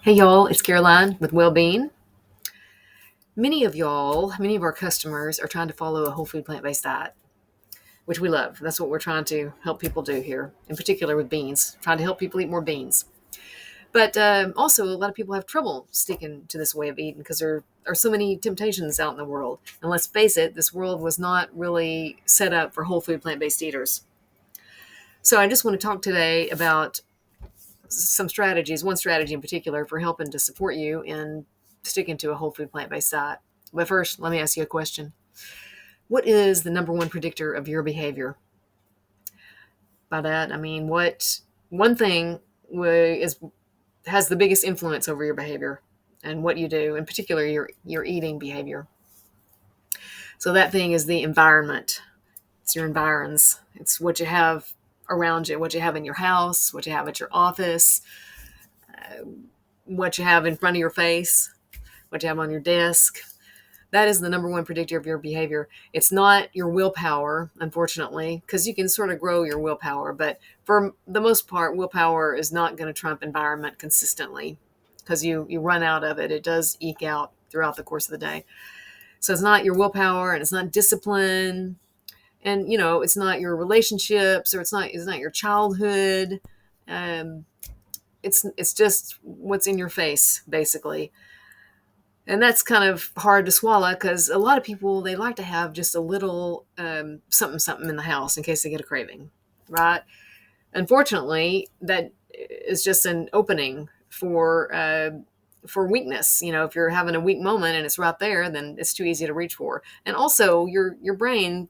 Hey y'all, it's Caroline with WellBean. Many of our customers are trying to follow a whole food plant-based diet, which we love. That's what we're trying to help people do here, in particular with beans, trying to help people eat more beans. But also, a lot of people have trouble sticking to this way of eating because there are so many temptations out in the world. And let's face it, this world was not really set up for whole food plant-based eaters. So I just want to talk today about some strategies, one strategy in particular for helping to support you in sticking to a whole food plant-based diet. But first, let me ask you a question. What is the number one predictor of your behavior? By that, I mean, what one thing is has the biggest influence over your behavior and what you do, in particular your eating behavior. So that thing is the environment. It's your environs. It's what you have around you, what you have in your house, what you have at your office, what you have in front of your face, what you have on your desk. That is the number one predictor of your behavior. It's not your willpower, unfortunately, because you can sort of grow your willpower. But for the most part, willpower is not going to trump environment consistently because you run out of it. It does eke out throughout the course of the day. So it's not your willpower and it's not discipline. And, it's not your relationships or it's not your childhood. Um, it's just what's in your face, basically. And that's kind of hard to swallow because a lot of people, they like to have just a little something something in the house in case they get a craving, right? Unfortunately, that is just an opening for weakness. If you're having a weak moment and it's right there, then it's too easy to reach for. And also, your brain,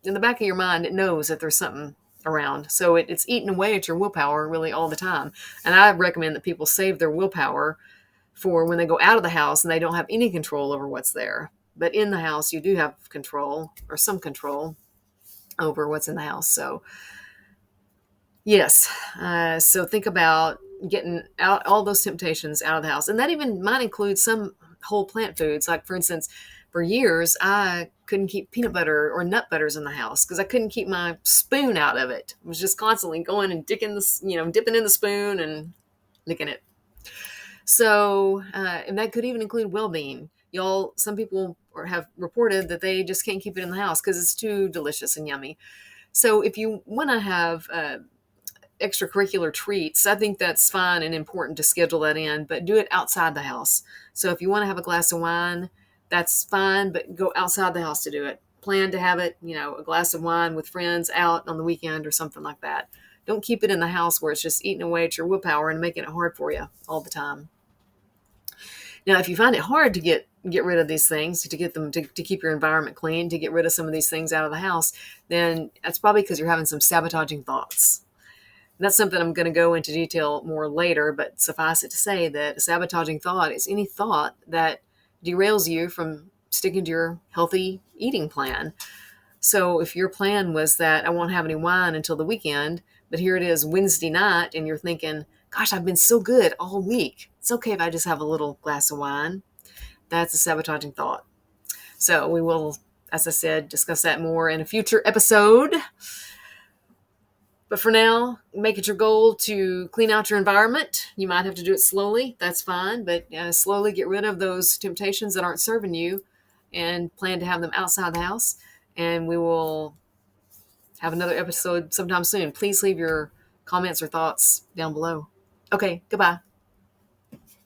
in the back of your mind, it knows that there's something around, so it's eating away at your willpower really all the time. And I recommend that people save their willpower for when they go out of the house and they don't have any control over what's there. But in the house, you do have control or some control over what's in the house. So, yes. So think about getting out all those temptations out of the house. And that even might include some whole plant foods. Like, for instance, for years, I couldn't keep peanut butter or nut butters in the house because I couldn't keep my spoon out of it. I was just constantly going and dipping in the spoon and licking it. So, and that could even include WellBean. Y'all, some people have reported that they just can't keep it in the house because it's too delicious and yummy. So, if you want to have extracurricular treats, I think that's fine and important to schedule that in, but do it outside the house. So, if you want to have a glass of wine, that's fine, but go outside the house to do it. Plan to have it, a glass of wine with friends out on the weekend or something like that. Don't keep it in the house where it's just eating away at your willpower and making it hard for you all the time. Now, if you find it hard to get rid of these things, to get them to keep your environment clean, to get rid of some of these things out of the house, then that's probably because you're having some sabotaging thoughts. And that's something I'm going to go into detail more later, but suffice it to say that a sabotaging thought is any thought that derails you from sticking to your healthy eating plan. So if your plan was that I won't have any wine until the weekend, but here it is Wednesday night, and you're thinking, gosh, I've been so good all week. It's okay if I just have a little glass of wine. That's a sabotaging thought. So we will, as I said, discuss that more in a future episode. But for now, make it your goal to clean out your environment. You might have to do it slowly. That's fine. But slowly get rid of those temptations that aren't serving you and plan to have them outside the house. And we will have another episode sometime soon. Please leave your comments or thoughts down below. Okay, goodbye.